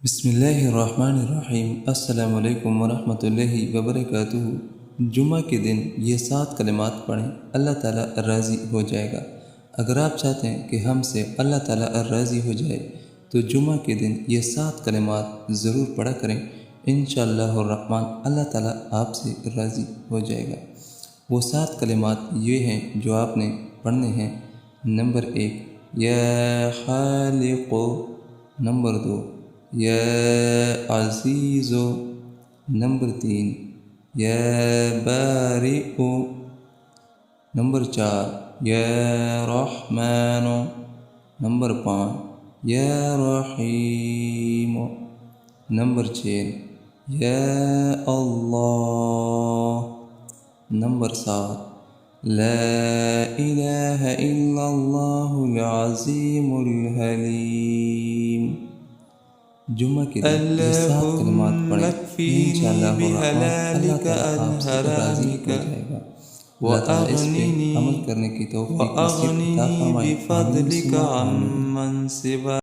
بسم اللہ الرحمن الرحیم۔ السلام علیکم ورحمۃ اللہ وبرکاتہ۔ جمعہ کے دن یہ 7 کلمات پڑھیں، اللہ تعالیٰ راضی ہو جائے گا۔ اگر آپ چاہتے ہیں کہ ہم سے اللہ تعالیٰ راضی ہو جائے تو جمعہ کے دن یہ 7 کلمات ضرور پڑھا کریں، انشاءاللہ الرحمن اللہ تعالیٰ آپ سے راضی ہو جائے گا۔ وہ 7 کلمات یہ ہیں جو آپ نے پڑھنے ہیں۔ نمبر 1 یا خالق، نمبر 2 یا عزیز، نمبر 3 یا بارئ، نمبر 4 یا رحمن، نمبر 5 یا رحیم، نمبر 6 یا اللہ، نمبر 7 لا الہ الا اللہ العظیم الحلیم۔ جمعہ کے دن یہ 7 کلمات پڑھیں، انشاءاللہ الرحمن اللہ تعالیٰ آپ سے راضی ہو جائے گا۔ اللہ تعالیٰ اس پہ عمل کرنے کی توفیق نصیب عطا فرمائے۔ آمین ثم آمین۔